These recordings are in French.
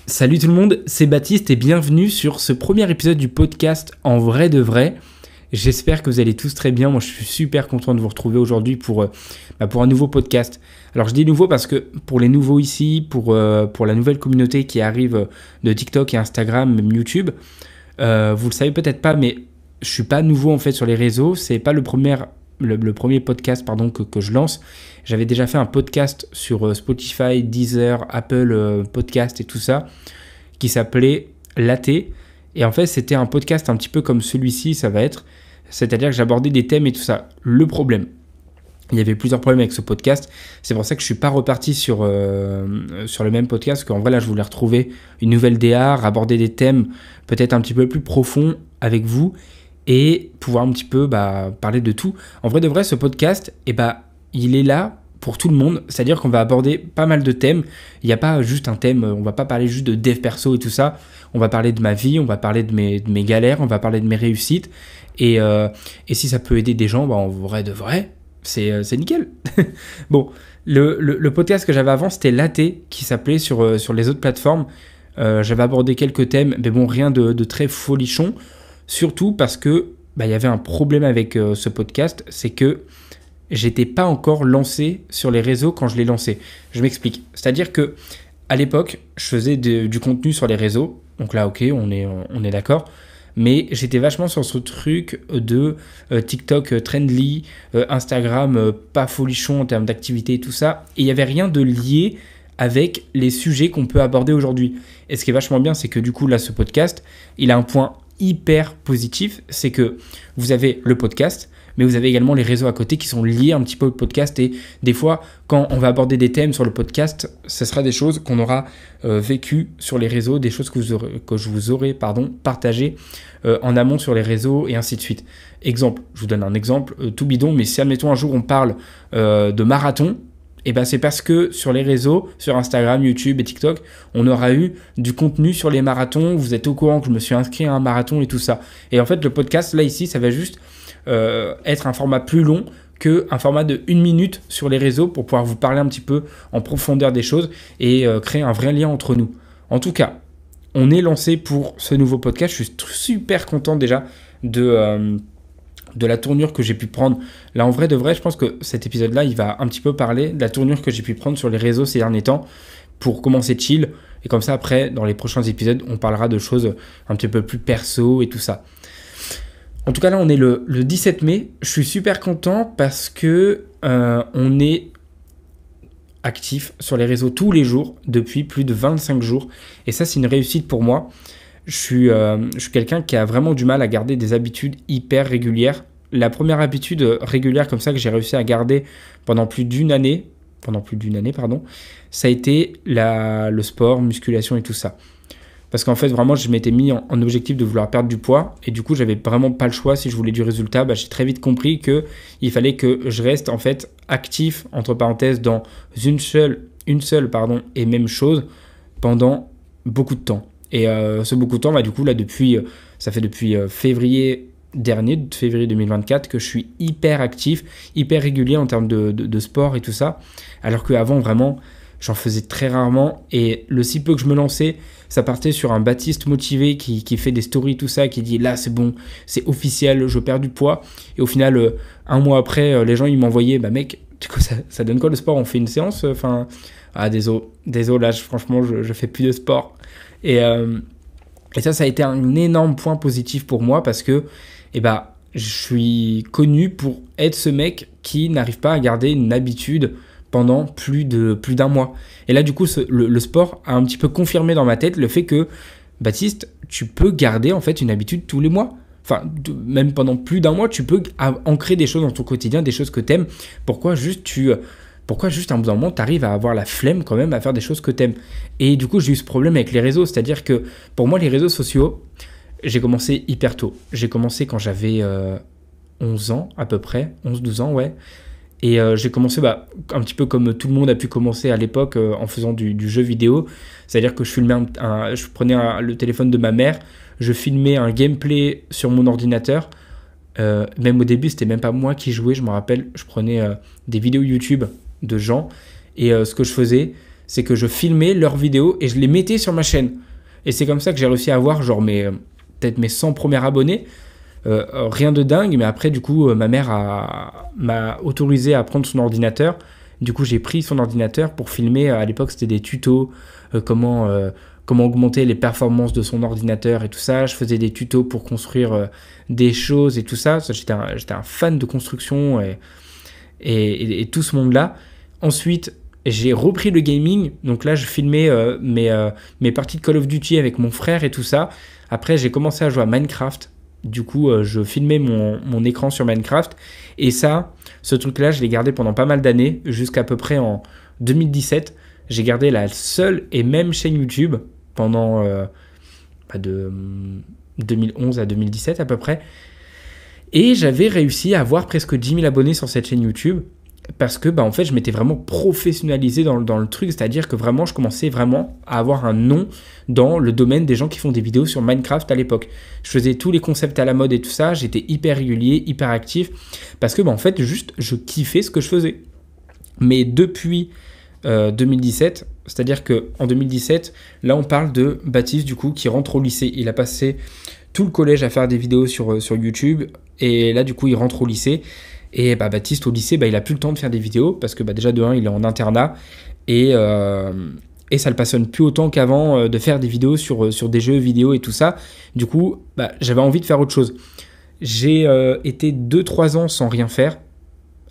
Salut tout le monde, c'est Baptiste et bienvenue sur ce premier épisode du podcast En vrai de vrai. J'espère que vous allez tous très bien. Moi, je suis super content de vous retrouver aujourd'hui pour un nouveau podcast. Alors, je dis nouveau parce que pour les nouveaux ici, pour la nouvelle communauté qui arrive de TikTok et Instagram, même YouTube, vous le savez peut-être pas, mais je suis pas nouveau en fait sur les réseaux. C'est pas le premier podcast que je lance. J'avais déjà fait un podcast sur Spotify, Deezer, Apple Podcast et tout ça, qui s'appelait Latte. Et en fait, c'était un podcast un petit peu comme celui-ci, ça va être. C'est-à-dire que j'abordais des thèmes et tout ça. Le problème, il y avait plusieurs problèmes avec ce podcast. C'est pour ça que je ne suis pas reparti sur le même podcast. Parce qu'en vrai, là, je voulais retrouver une nouvelle DA, aborder des thèmes peut-être un petit peu plus profonds avec vous et pouvoir un petit peu parler de tout. En vrai de vrai, ce podcast, il est là pour tout le monde. C'est-à-dire qu'on va aborder pas mal de thèmes. Il n'y a pas juste un thème, on ne va pas parler juste de dev perso et tout ça. On va parler de ma vie, on va parler de mes galères, on va parler de mes réussites. Et si ça peut aider des gens, en vrai de vrai, c'est nickel. Bon, le podcast que j'avais avant, c'était Latte, qui s'appelait sur les autres plateformes. J'avais abordé quelques thèmes, mais bon, rien de très folichon. Surtout parce que il y avait un problème avec ce podcast, c'est que j'étais pas encore lancé sur les réseaux quand je l'ai lancé. Je m'explique. C'est-à-dire que à l'époque, je faisais du contenu sur les réseaux. Donc là, ok, on est d'accord. Mais j'étais vachement sur ce truc de TikTok trendy, Instagram pas folichon en termes d'activité et tout ça. Et il n'y avait rien de lié avec les sujets qu'on peut aborder aujourd'hui. Et ce qui est vachement bien, c'est que du coup, là, ce podcast, il a un point hyper positif. C'est que vous avez le podcast, mais vous avez également les réseaux à côté qui sont liés un petit peu au podcast. Et des fois, quand on va aborder des thèmes sur le podcast, ce sera des choses qu'on aura vécues sur les réseaux, des choses que je vous aurai partagées en amont sur les réseaux et ainsi de suite. Exemple, je vous donne un exemple tout bidon, mais si admettons un jour on parle de marathon, c'est parce que sur les réseaux, sur Instagram, YouTube et TikTok, on aura eu du contenu sur les marathons. Vous êtes au courant que je me suis inscrit à un marathon et tout ça. Et en fait, le podcast, là, ici, ça va juste être un format plus long qu'un format de 1 minute sur les réseaux pour pouvoir vous parler un petit peu en profondeur des choses et créer un vrai lien entre nous. En tout cas, on est lancé pour ce nouveau podcast. Je suis super content déjà de la tournure que j'ai pu prendre. Là, en vrai de vrai, je pense que cet épisode-là, il va un petit peu parler de la tournure que j'ai pu prendre sur les réseaux ces derniers temps pour commencer chill. Et comme ça, après, dans les prochains épisodes, on parlera de choses un petit peu plus perso et tout ça. En tout cas, là, on est le 17 mai. Je suis super content parce que on est actif sur les réseaux tous les jours depuis plus de 25 jours. Et ça, c'est une réussite pour moi. Je suis quelqu'un qui a vraiment du mal à garder des habitudes hyper régulières. La première habitude régulière comme ça que j'ai réussi à garder pendant plus d'une année, ça a été le sport, musculation et tout ça. Parce qu'en fait, vraiment, je m'étais mis en objectif de vouloir perdre du poids. Et du coup, j'avais vraiment pas le choix si je voulais du résultat. J'ai très vite compris qu'il fallait que je reste en fait actif, entre parenthèses, dans une seule et même chose pendant beaucoup de temps. Et ce beaucoup de temps, du coup, là, ça fait depuis février dernier, février 2024, que je suis hyper actif, hyper régulier en termes de sport et tout ça. Alors qu'avant, vraiment, j'en faisais très rarement. Et le si peu que je me lançais, ça partait sur un Baptiste motivé qui fait des stories, tout ça, qui dit là, c'est bon, c'est officiel, je perds du poids. Et au final, un mois après, les gens, ils m'envoyaient, mec, du coup, ça donne quoi le sport? On fait une séance? Désolé, là, franchement, je fais plus de sport. Et ça a été un énorme point positif pour moi parce que je suis connu pour être ce mec qui n'arrive pas à garder une habitude pendant plus d'un mois. Et là, du coup, le sport a un petit peu confirmé dans ma tête le fait que, Baptiste, tu peux garder en fait une habitude tous les mois. Enfin, même pendant plus d'un mois, tu peux ancrer des choses dans ton quotidien, des choses que tu aimes. Pourquoi juste à un bout d'un moment, tu arrives à avoir la flemme quand même à faire des choses que tu aimes? Et du coup, j'ai eu ce problème avec les réseaux. C'est-à-dire que pour moi, les réseaux sociaux, j'ai commencé hyper tôt. J'ai commencé quand j'avais 11 ans à peu près, 11-12 ans, ouais. Et j'ai commencé un petit peu comme tout le monde a pu commencer à l'époque en faisant du jeu vidéo. C'est-à-dire que je prenais le téléphone de ma mère, je filmais un gameplay sur mon ordinateur. Même au début, c'était même pas moi qui jouais, je me rappelle. Je prenais des vidéos YouTube de gens et ce que je faisais, c'est que je filmais leurs vidéos et je les mettais sur ma chaîne. Et c'est comme ça que j'ai réussi à avoir genre peut-être mes 100 premiers abonnés. Rien de dingue, mais après, du coup, ma mère m'a autorisé à prendre son ordinateur. Du coup, j'ai pris son ordinateur pour filmer. À l'époque, c'était des tutos, comment augmenter les performances de son ordinateur et tout ça. Je faisais des tutos pour construire des choses et tout ça. J'étais un fan de construction et tout ce monde-là. Ensuite, j'ai repris le gaming. Donc là, je filmais mes parties de Call of Duty avec mon frère et tout ça. Après, j'ai commencé à jouer à Minecraft. Du coup, je filmais mon écran sur Minecraft. Et ce truc-là, je l'ai gardé pendant pas mal d'années, jusqu'à peu près en 2017. J'ai gardé la seule et même chaîne YouTube pendant de 2011 à 2017 à peu près. Et j'avais réussi à avoir presque 10 000 abonnés sur cette chaîne YouTube. Parce que en fait je m'étais vraiment professionnalisé dans le truc, c'est-à-dire que vraiment je commençais vraiment à avoir un nom dans le domaine des gens qui font des vidéos sur Minecraft à l'époque. Je faisais tous les concepts à la mode et tout ça, j'étais hyper régulier, hyper actif, parce que en fait juste je kiffais ce que je faisais. Mais depuis 2017, c'est-à-dire qu'en 2017, là on parle de Baptiste du coup qui rentre au lycée. Il a passé tout le collège à faire des vidéos sur YouTube, et là du coup il rentre au lycée. Et Baptiste, au lycée, il a plus le temps de faire des vidéos parce que déjà, de 1, il est en internat et ça le passionne plus autant qu'avant de faire des vidéos sur des jeux vidéo et tout ça. Du coup, j'avais envie de faire autre chose. J'ai été 2-3 ans sans rien faire.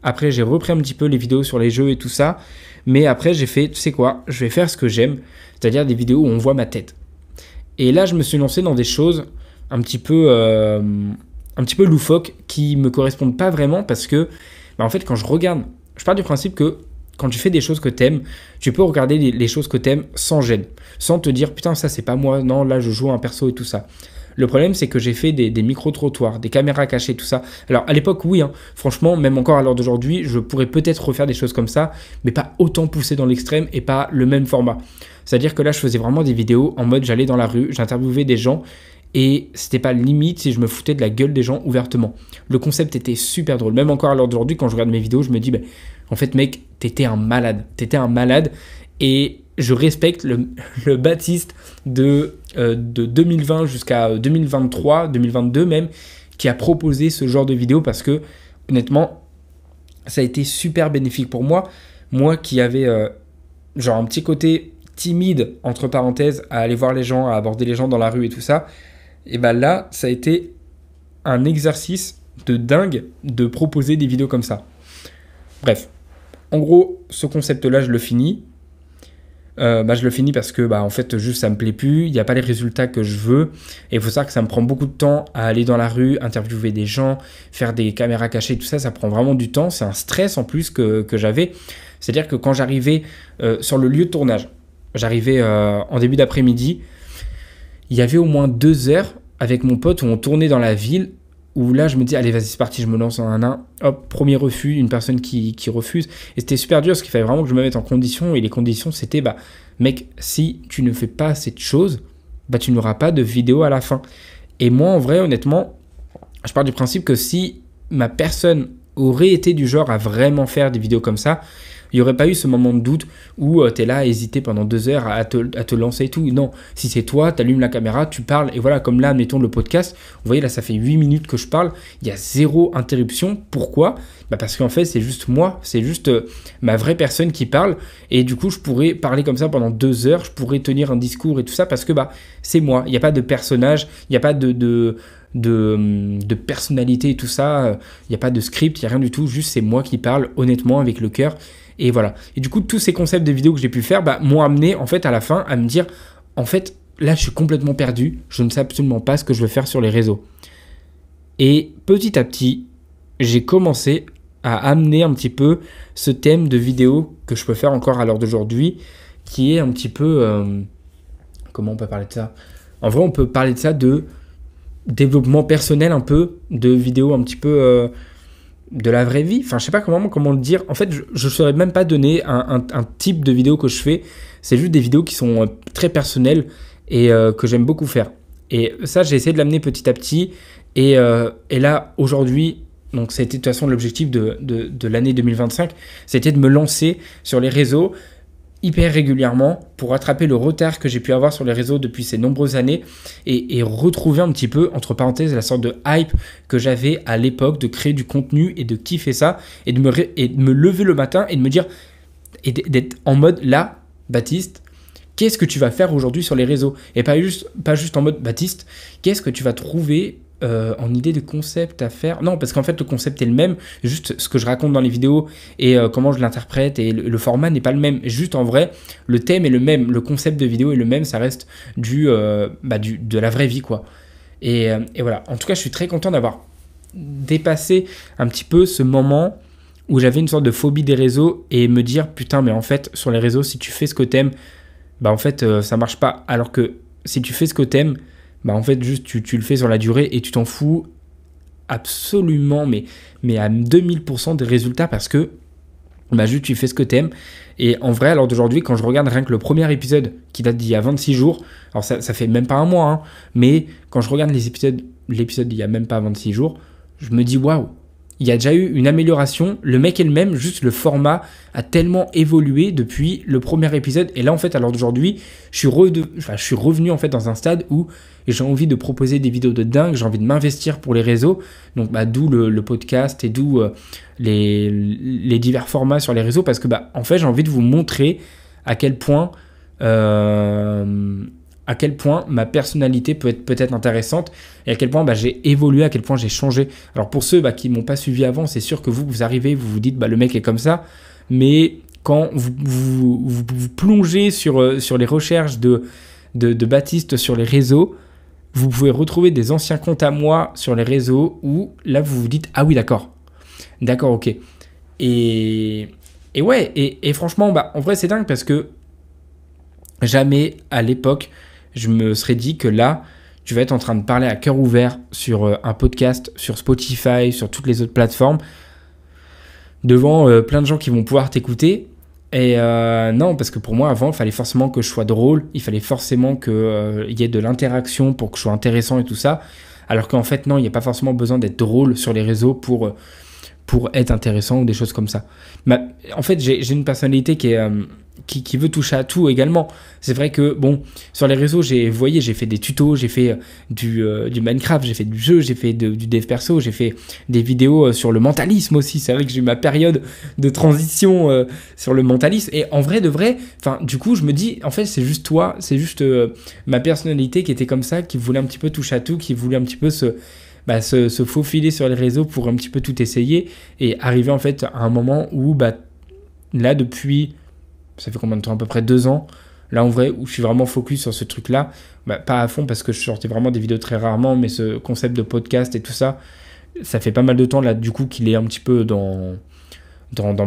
Après, j'ai repris un petit peu les vidéos sur les jeux et tout ça. Mais après, j'ai fait, tu sais quoi, je vais faire ce que j'aime, c'est-à-dire des vidéos où on voit ma tête. Et là, je me suis lancé dans des choses un petit peu loufoques qui me correspondent pas vraiment parce que en fait quand je regarde, je pars du principe que quand tu fais des choses que t'aimes, tu peux regarder les choses que t'aimes sans gêne, sans te dire putain ça c'est pas moi, non là je joue un perso et tout ça. Le problème c'est que j'ai fait des micro-trottoirs, des caméras cachées, tout ça. Alors à l'époque oui, franchement même encore à l'heure d'aujourd'hui, je pourrais peut-être refaire des choses comme ça, mais pas autant poussé dans l'extrême et pas le même format. C'est-à-dire que là je faisais vraiment des vidéos en mode j'allais dans la rue, j'interviewais des gens. Et c'était pas limite si je me foutais de la gueule des gens ouvertement. Le concept était super drôle. Même encore à l'heure d'aujourd'hui, quand je regarde mes vidéos, je me dis, en fait, mec, t'étais un malade. T'étais un malade. Et je respecte le Baptiste de 2020 jusqu'à 2023, 2022 même, qui a proposé ce genre de vidéo parce que, honnêtement, ça a été super bénéfique pour moi. Moi qui avais genre un petit côté timide, entre parenthèses, à aller voir les gens, à aborder les gens dans la rue et tout ça. Et là, ça a été un exercice de dingue de proposer des vidéos comme ça. Bref, en gros, ce concept-là, je le finis. Je le finis parce que en fait, juste ça me plaît plus. Il n'y a pas les résultats que je veux. Et il faut savoir que ça me prend beaucoup de temps à aller dans la rue, interviewer des gens, faire des caméras cachées, tout ça. Ça prend vraiment du temps. C'est un stress en plus que j'avais. C'est-à-dire que quand j'arrivais sur le lieu de tournage, j'arrivais en début d'après-midi. Il y avait au moins 2 heures avec mon pote où on tournait dans la ville, où là je me dis allez vas-y c'est parti, je me lance en un, hop, premier refus, une personne qui refuse. Et c'était super dur parce qu'il fallait vraiment que je me mette en condition, et les conditions c'était mec, si tu ne fais pas cette chose, tu n'auras pas de vidéo à la fin. Et moi en vrai honnêtement, je pars du principe que si ma personne aurait été du genre à vraiment faire des vidéos comme ça, il n'y aurait pas eu ce moment de doute où tu es là à hésiter pendant 2 heures à te lancer et tout. Non, si c'est toi, tu allumes la caméra, tu parles. Et voilà, comme là, admettons le podcast. Vous voyez, là, ça fait 8 minutes que je parle. Il y a 0 interruption. Pourquoi ? Parce qu'en fait, c'est juste moi. C'est juste ma vraie personne qui parle. Et du coup, je pourrais parler comme ça pendant 2 heures. Je pourrais tenir un discours et tout ça parce que c'est moi. Il n'y a pas de personnage. Il n'y a pas de personnalité et tout ça. Il n'y a pas de script. Il n'y a rien du tout. Juste, c'est moi qui parle honnêtement avec le cœur. Et voilà. Et du coup, tous ces concepts de vidéos que j'ai pu faire m'ont amené, en fait, à la fin, à me dire, en fait, là, je suis complètement perdu. Je ne sais absolument pas ce que je veux faire sur les réseaux. Et petit à petit, j'ai commencé à amener un petit peu ce thème de vidéo que je peux faire encore à l'heure d'aujourd'hui, qui est un petit peu... comment on peut parler de ça ? En vrai, on peut parler de ça de développement personnel un peu, de vidéos un petit peu... de la vraie vie, enfin je sais pas comment le dire. En fait je saurais même pas donner un type de vidéo que je fais. C'est juste des vidéos qui sont très personnelles et que j'aime beaucoup faire. Et ça j'ai essayé de l'amener petit à petit et là aujourd'hui, donc c'était de toute façon l'objectif de l'année 2025, c'était de me lancer sur les réseaux hyper régulièrement pour rattraper le retard que j'ai pu avoir sur les réseaux depuis ces nombreuses années et retrouver un petit peu, entre parenthèses, la sorte de hype que j'avais à l'époque de créer du contenu et de kiffer ça et de me lever le matin et de me dire et d'être en mode là, Baptiste, qu'est-ce que tu vas faire aujourd'hui sur les réseaux? Et pas juste en mode Baptiste, qu'est-ce que tu vas trouver en idée de concept à faire? Non, parce qu'en fait, le concept est le même, juste ce que je raconte dans les vidéos et comment je l'interprète et le format n'est pas le même. Juste en vrai, le thème est le même, le concept de vidéo est le même, ça reste de la vraie vie, quoi. Et voilà. En tout cas, je suis très content d'avoir dépassé un petit peu ce moment où j'avais une sorte de phobie des réseaux et me dire, putain, mais en fait, sur les réseaux, si tu fais ce que t'aimes, bah en fait, ça marche pas. Alors que si tu fais ce que t'aimes, bah en fait juste tu le fais sur la durée et tu t'en fous absolument mais à 2000% des résultats parce que bah juste tu fais ce que t'aimes. Et en vrai, alors d'aujourd'hui, quand je regarde rien que le premier épisode qui date d'il y a 26 jours, alors ça fait même pas un mois, hein, mais quand je regarde l'épisode d'il y a même pas 26 jours, je me dis waouh, il y a déjà eu une amélioration, le mec est le même, juste le format a tellement évolué depuis le premier épisode. Et là, en fait, à l'heure d'aujourd'hui, je suis revenu en fait dans un stade où j'ai envie de proposer des vidéos de dingue, j'ai envie de m'investir pour les réseaux. Donc, d'où le podcast et d'où les divers formats sur les réseaux. Parce que, en fait, j'ai envie de vous montrer à quel point ma personnalité peut être peut-être intéressante et à quel point j'ai évolué, à quel point j'ai changé. Alors pour ceux qui ne m'ont pas suivi avant, c'est sûr que vous arrivez, vous vous dites le mec est comme ça, mais quand vous plongez sur les recherches de Baptiste sur les réseaux, vous pouvez retrouver des anciens comptes à moi sur les réseaux où là vous vous dites ah oui d'accord, ok. Et ouais, et franchement en vrai c'est dingue parce que jamais à l'époque je me serais dit que là, tu vas être en train de parler à cœur ouvert sur un podcast, sur Spotify, sur toutes les autres plateformes, devant plein de gens qui vont pouvoir t'écouter. Et non, parce que pour moi, avant, il fallait forcément que je sois drôle, il fallait forcément qu'il y ait de l'interaction pour que je sois intéressant et tout ça. Alors qu'en fait, non, il n'y a pas forcément besoin d'être drôle sur les réseaux pour être intéressant ou des choses comme ça. En fait, j'ai une personnalité qui veut toucher à tout également. C'est vrai que, sur les réseaux, j'ai fait des tutos, j'ai fait du Minecraft, j'ai fait du jeu, j'ai fait du dev perso, j'ai fait des vidéos sur le mentalisme aussi. C'est vrai que j'ai eu ma période de transition sur le mentalisme. Et en vrai de vrai, du coup, je me dis, en fait, c'est juste toi, c'est juste ma personnalité qui était comme ça, qui voulait un petit peu toucher à tout, qui voulait un petit peu se faufiler sur les réseaux pour un petit peu tout essayer et arriver en fait à un moment où là depuis ça fait combien de temps, à peu près 2 ans là en vrai où je suis vraiment focus sur ce truc là, pas à fond parce que je sortais vraiment des vidéos très rarement, mais ce concept de podcast et tout ça, ça fait pas mal de temps là du coup qu'il est un petit peu dans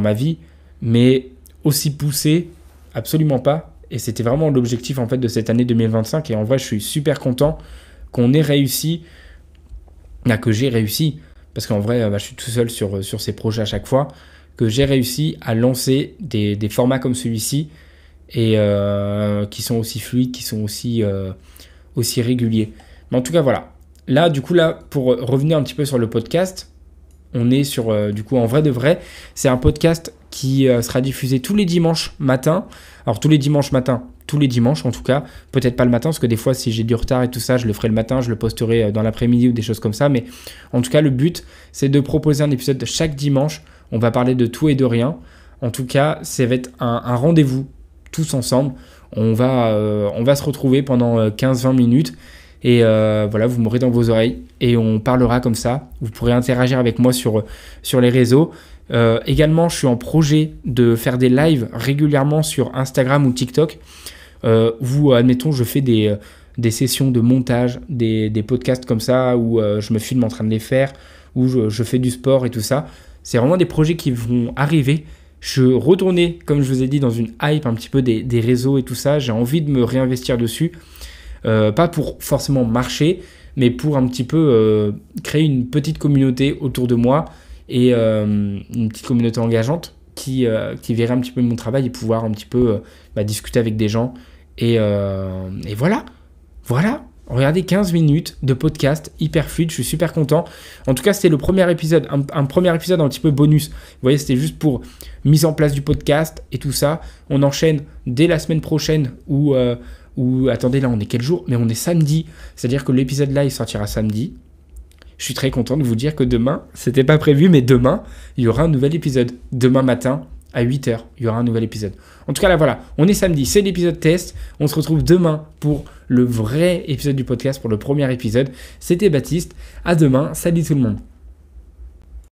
ma vie, mais aussi poussé absolument pas. Et c'était vraiment l'objectif en fait de cette année 2025 et en vrai je suis super content qu'on ait réussi, que j'ai réussi, parce qu'en vrai, je suis tout seul sur ces projets à chaque fois, que j'ai réussi à lancer des formats comme celui-ci et qui sont aussi fluides, qui sont aussi réguliers. Mais en tout cas, voilà. Là, du coup, pour revenir un petit peu sur le podcast, on est sur, du coup, en vrai de vrai, c'est un podcast qui sera diffusé tous les dimanches matin. Alors, tous les dimanches en tout cas, peut-être pas le matin, parce que des fois, si j'ai du retard et tout ça, je le ferai le matin, je le posterai dans l'après-midi ou des choses comme ça. Mais en tout cas, le but, c'est de proposer un épisode chaque dimanche. On va parler de tout et de rien. En tout cas, ça va être un rendez-vous, tous ensemble. On va se retrouver pendant 15-20 minutes. Et voilà, vous m'aurez dans vos oreilles et on parlera comme ça. Vous pourrez interagir avec moi sur les réseaux. Également, je suis en projet de faire des lives régulièrement sur Instagram ou TikTok. Où, admettons, je fais des sessions de montage, des podcasts comme ça, où je me filme en train de les faire, où je fais du sport et tout ça. C'est vraiment des projets qui vont arriver. Je retournais, comme je vous ai dit, dans une hype un petit peu des réseaux et tout ça. J'ai envie de me réinvestir dessus. Pas pour forcément marcher, mais pour un petit peu créer une petite communauté autour de moi et une petite communauté engageante qui verrait un petit peu mon travail et pouvoir un petit peu discuter avec des gens. Et voilà. Regardez 15 minutes de podcast hyper fluide, je suis super content. En tout cas, c'était le premier épisode, un premier épisode un petit peu bonus. Vous voyez, c'était juste pour mise en place du podcast et tout ça. On enchaîne dès la semaine prochaine ou attendez, là on est quel jour? Mais on est samedi, c'est-à-dire que l'épisode là il sortira samedi. Je suis très content de vous dire que demain, c'était pas prévu, mais demain, il y aura un nouvel épisode. Demain matin, à 8h, il y aura un nouvel épisode. En tout cas, là, voilà, on est samedi, c'est l'épisode test. On se retrouve demain pour le vrai épisode du podcast, pour le premier épisode. C'était Baptiste. À demain. Salut tout le monde.